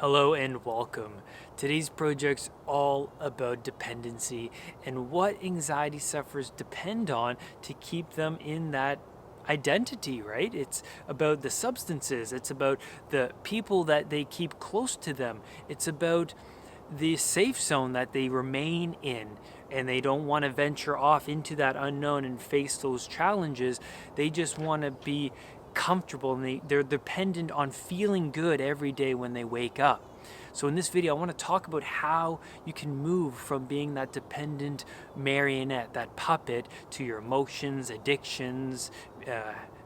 Hello and welcome. Today's project's all about dependency and what anxiety sufferers depend on to keep them in that identity, right? It's about the substances, it's about the people that they keep close to them, it's about the safe zone that they remain in, and they don't want to venture off into that unknown and face those challenges. They just want to be comfortable, and they're dependent on feeling good every day when they wake up. So in this video, I want to talk about how you can move from being that dependent marionette, that puppet, to your emotions, addictions,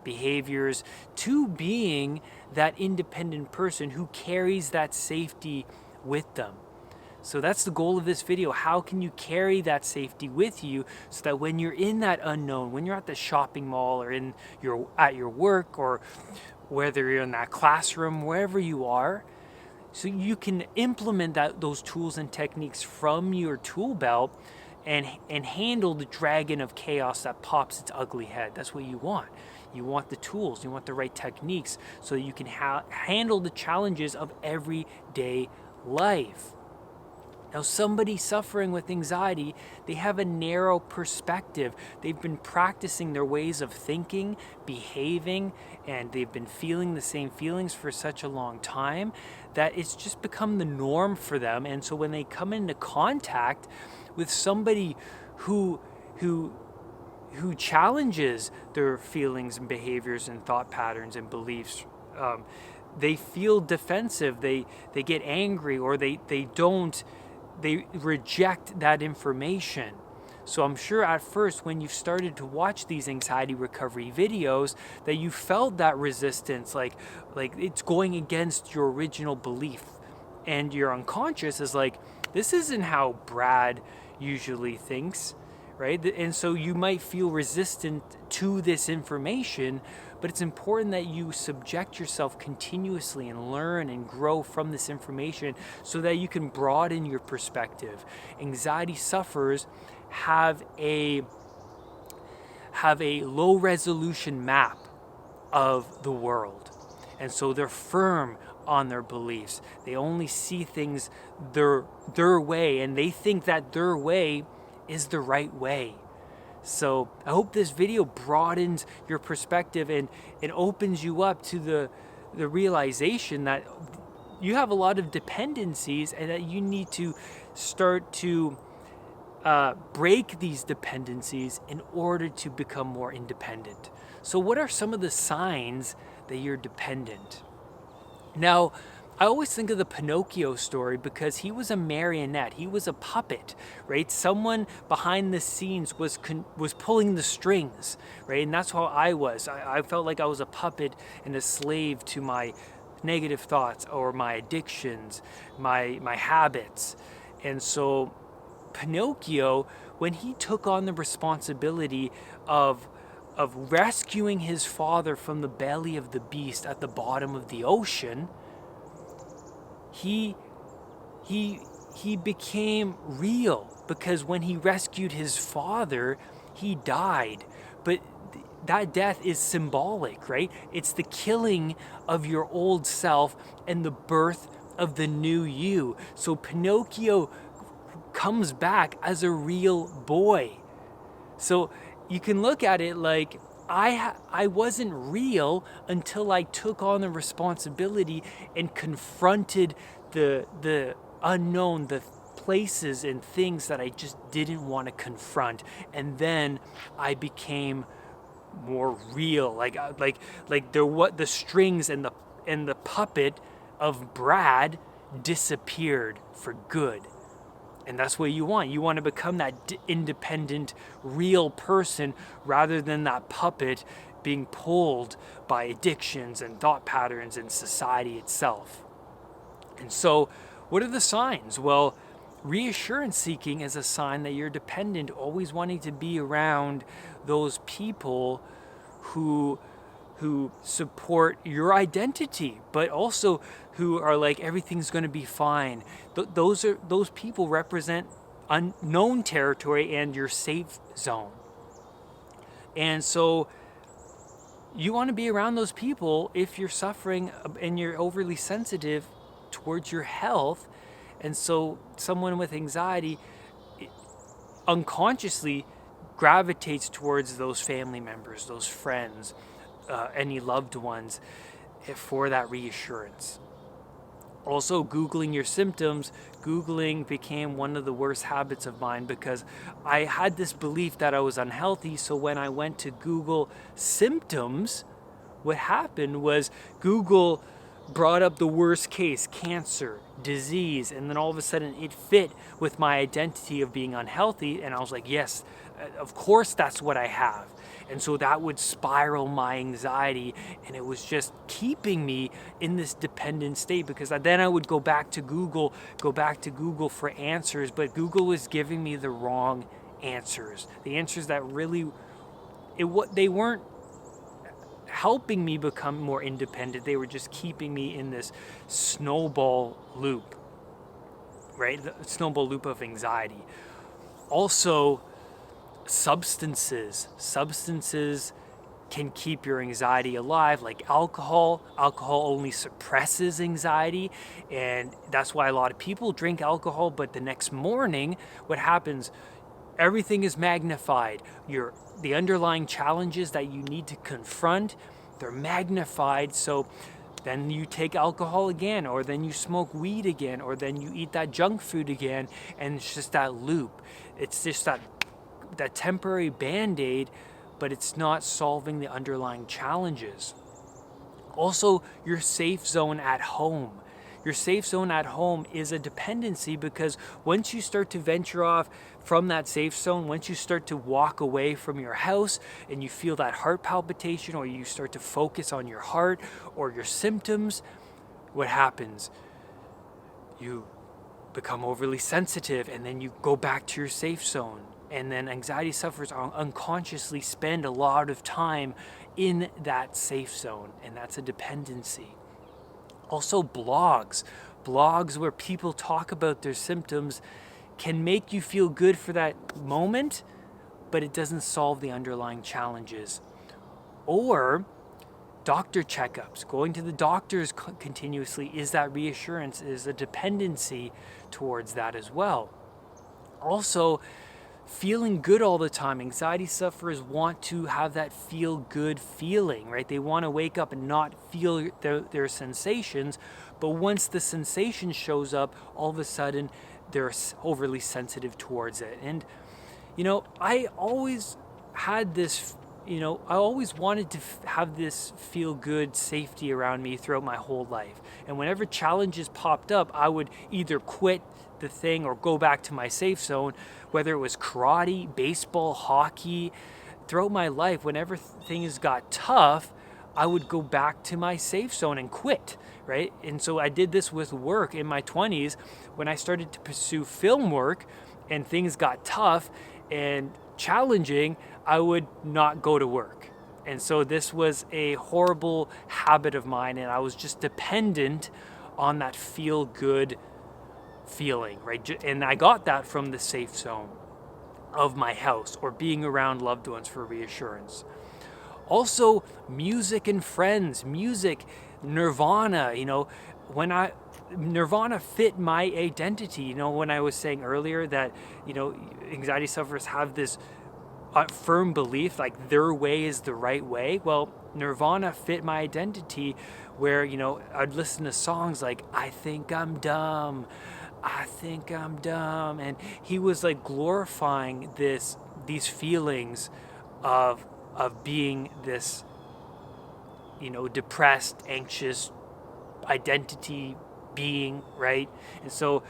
behaviors, to being that independent person who carries that safety with them. So that's the goal of this video. How can you carry that safety with you so that when you're in that unknown, when you're at the shopping mall or at your work, or whether you're in that classroom, wherever you are, so you can implement those tools and techniques from your tool belt and handle the dragon of chaos that pops its ugly head. That's what you want. You want the tools, you want the right techniques so that you can handle the challenges of everyday life. Now, somebody suffering with anxiety, they have a narrow perspective. They've been practicing their ways of thinking, behaving, and they've been feeling the same feelings for such a long time that it's just become the norm for them. And so when they come into contact with somebody who challenges their feelings and behaviors and thought patterns and beliefs, they feel defensive, they get angry, or they reject that information. So I'm sure at first when you started to watch these anxiety recovery videos that you felt that resistance, like it's going against your original belief, and your unconscious is like, this isn't how Brad usually thinks, right? And so you might feel resistant to this information, but it's important that you subject yourself continuously and learn and grow from this information so that you can broaden your perspective. Anxiety sufferers have a low resolution map of the world. And so they're firm on their beliefs. They only see things their way, and they think that their way is the right way. So I hope this video broadens your perspective and opens you up to the realization that you have a lot of dependencies and that you need to start to break these dependencies in order to become more independent. So what are some of the signs that you're dependent? Now, I always think of the Pinocchio story because he was a marionette. He was a puppet, right? Someone behind the scenes was pulling the strings, right? And that's how I was. I felt like I was a puppet and a slave to my negative thoughts or my addictions, my habits. And so Pinocchio, when he took on the responsibility of rescuing his father from the belly of the beast at the bottom of the ocean, he became real, because when he rescued his father, he died. But that death is symbolic, right? It's the killing of your old self and the birth of the new you. So Pinocchio comes back as a real boy. So you can look at it like, I wasn't real until I took on the responsibility and confronted the unknown, the places and things that I just didn't want to confront, and then I became more real. Like the strings and the puppet of Brad disappeared for good. And that's what you want. You want to become that independent, real person rather than that puppet being pulled by addictions and thought patterns and society itself. And so, what are the signs? Well, reassurance seeking is a sign that you're dependent, always wanting to be around those people who support your identity, but also who are like, everything's going to be fine. Those people represent unknown territory and your safe zone. And so you want to be around those people if you're suffering and you're overly sensitive towards your health. And so someone with anxiety unconsciously gravitates towards those family members, those friends, any loved ones for that reassurance. Also, Googling your symptoms, Googling became one of the worst habits of mine because I had this belief that I was unhealthy. So when I went to Google symptoms, what happened was Google brought up the worst case, cancer, disease, and then all of a sudden it fit with my identity of being unhealthy. And I was like, yes, of course that's what I have. And so that would spiral my anxiety, and it was just keeping me in this dependent state, because then I would go back to Google for answers, but Google was giving me the wrong answers. The answers that really, they weren't helping me become more independent. They were just keeping me in this snowball loop, right? The snowball loop of anxiety. Also, substances can keep your anxiety alive, like alcohol. Alcohol only suppresses anxiety, and that's why a lot of people drink alcohol, but the next morning what happens, everything is magnified. The underlying challenges that you need to confront, they're magnified. So then you take alcohol again, or then you smoke weed again, or then you eat that junk food again, and it's just that loop. It's just that temporary band-aid, but it's not solving the underlying challenges. Also, your safe zone at home. Your safe zone at home is a dependency, because once you start to venture off from that safe zone, once you start to walk away from your house and you feel that heart palpitation, or you start to focus on your heart or your symptoms, what happens? You become overly sensitive, and then you go back to your safe zone. And then anxiety sufferers unconsciously spend a lot of time in that safe zone, and that's a dependency. Also, blogs where people talk about their symptoms can make you feel good for that moment, but it doesn't solve the underlying challenges. Or doctor checkups, going to the doctors continuously, is that reassurance, is a dependency towards that as well. Also, feeling good all the time. Anxiety sufferers want to have that feel good feeling, right? They want to wake up and not feel their sensations, but once the sensation shows up, all of a sudden they're overly sensitive towards it. And I always had this, I always wanted to have this feel good safety around me throughout my whole life. And whenever challenges popped up, I would either quit the thing or go back to my safe zone, whether it was karate, baseball, hockey. Throughout my life, whenever things got tough, I would go back to my safe zone and quit, right? And so I did this with work in my 20s. When I started to pursue film work and things got tough and challenging, I would not go to work. And so this was a horrible habit of mine, and I was just dependent on that feel good feeling, right? And I got that from the safe zone of my house or being around loved ones for reassurance. Also, music and friends, Nirvana, Nirvana fit my identity. When I was saying earlier that, anxiety sufferers have this firm belief like their way is the right way. Well, Nirvana fit my identity, where, I'd listen to songs like I Think I'm Dumb, and he was like glorifying these feelings of being this, depressed, anxious identity being, right? And so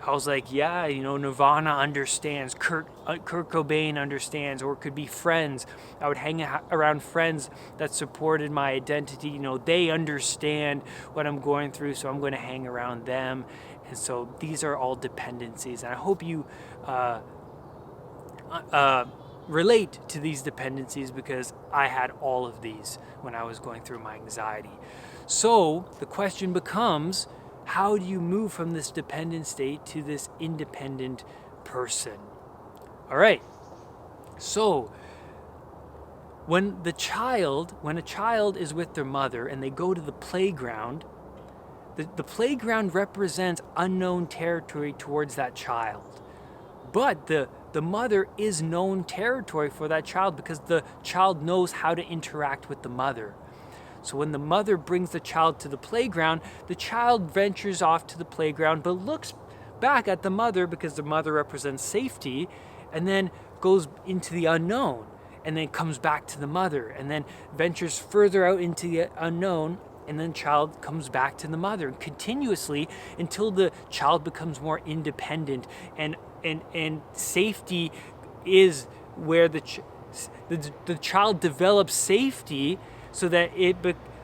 I was like, yeah, Nirvana understands, Kurt Cobain understands, or it could be friends. I would hang around friends that supported my identity. They understand what I'm going through, so I'm going to hang around them. And so these are all dependencies. And I hope you relate to these dependencies, because I had all of these when I was going through my anxiety. So the question becomes, how do you move from this dependent state to this independent person? All right. So when a child is with their mother and they go to the playground, the playground represents unknown territory towards that child. But the mother is known territory for that child because the child knows how to interact with the mother. So when the mother brings the child to the playground, the child ventures off to the playground but looks back at the mother because the mother represents safety, and then goes into the unknown, and then comes back to the mother, and then ventures further out into the unknown, and then child comes back to the mother, and continuously until the child becomes more independent, and safety is where the child develops safety so that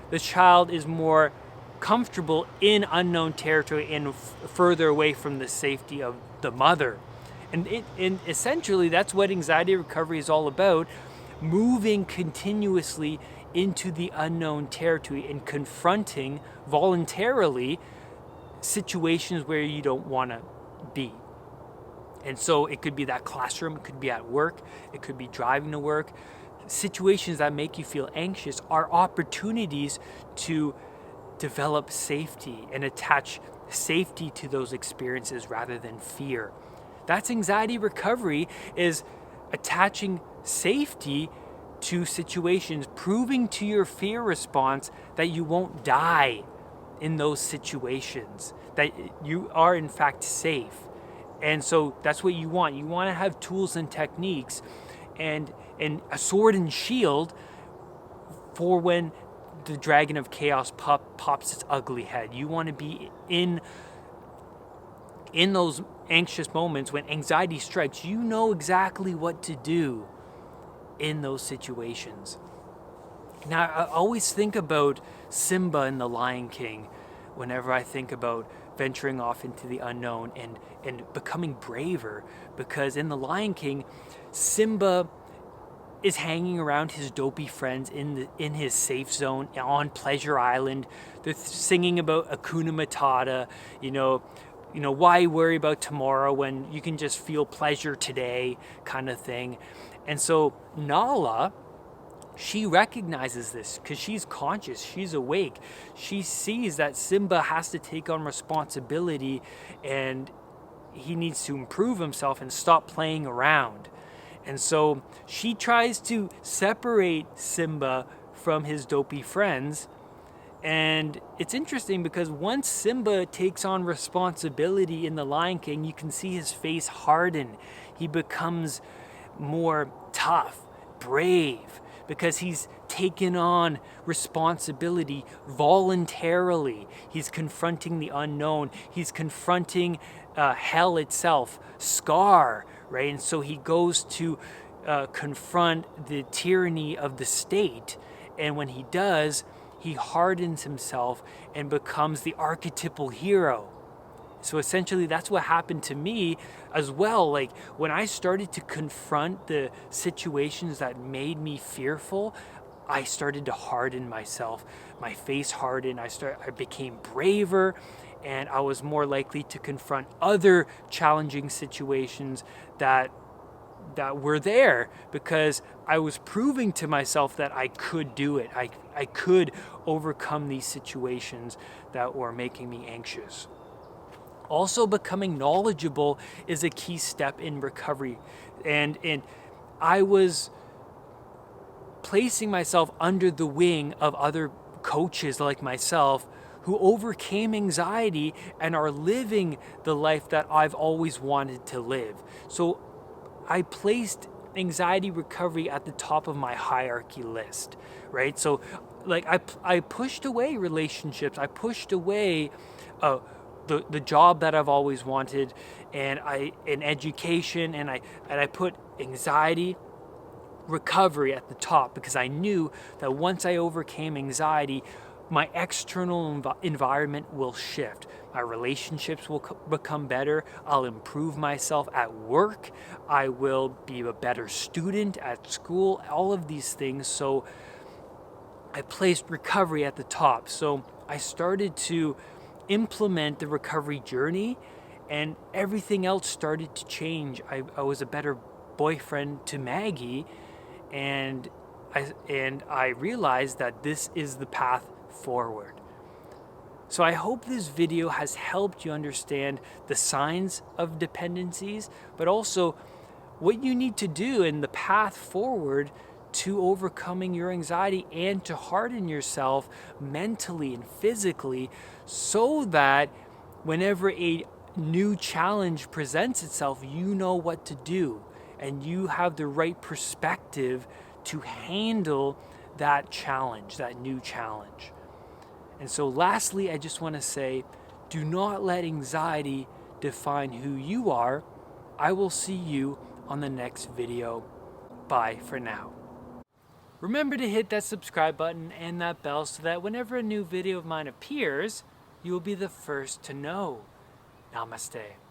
the child is more comfortable in unknown territory and further away from the safety of the mother. And essentially that's what anxiety recovery is all about, moving continuously into the unknown territory and confronting voluntarily situations where you don't want to be. And so it could be that classroom, it could be at work, it could be driving to work. Situations that make you feel anxious are opportunities to develop safety and attach safety to those experiences rather than fear. That's anxiety recovery, is attaching safety to situations, proving to your fear response that you won't die in those situations, that you are in fact safe. And so that's what you want. You want to have tools and techniques and a sword and shield for when the dragon of chaos pops its ugly head. You want to be in those anxious moments when anxiety strikes. You know exactly what to do in those situations. Now, I always think about Simba in The Lion King whenever I think about venturing off into the unknown and becoming braver, because in The Lion King, Simba is hanging around his dopey friends in his safe zone on Pleasure Island. They're singing about Hakuna Matata, why worry about tomorrow when you can just feel pleasure today, kind of thing. And so Nala, she recognizes this because she's conscious, she's awake. She sees that Simba has to take on responsibility and he needs to improve himself and stop playing around. And so she tries to separate Simba from his dopey friends. And it's interesting because once Simba takes on responsibility in The Lion King, you can see his face harden. He becomes more tough, brave, because he's taken on responsibility voluntarily. He's confronting the unknown. He's confronting hell itself, Scar, right? And so he goes to confront the tyranny of the state. And when he does, he hardens himself and becomes the archetypal hero. So essentially that's what happened to me as well. Like when I started to confront the situations that made me fearful, I started to harden myself. My face hardened. I became braver, and I was more likely to confront other challenging situations that were there, because I was proving to myself that I could do it. I could overcome these situations that were making me anxious. Also, becoming knowledgeable is a key step in recovery. And I was placing myself under the wing of other coaches like myself who overcame anxiety and are living the life that I've always wanted to live. So I placed anxiety recovery at the top of my hierarchy list, right? So like I pushed away relationships. I pushed away the job that I've always wanted, and in education, and I put anxiety recovery at the top, because I knew that once I overcame anxiety, my external environment will shift. My relationships will become better. I'll improve myself at work. I will be a better student at school, all of these things. So I placed recovery at the top. So I started to implement the recovery journey, and everything else started to change. I was a better boyfriend to Maggie, and I realized that this is the path forward. So I hope this video has helped you understand the signs of dependencies, but also what you need to do in the path forward to overcoming your anxiety and to harden yourself mentally and physically so that whenever a new challenge presents itself, you know what to do and you have the right perspective to handle that challenge, that new challenge. And so lastly, I just want to say, do not let anxiety define who you are. I will see you on the next video. Bye for now. Remember to hit that subscribe button and that bell so that whenever a new video of mine appears, you will be the first to know. Namaste.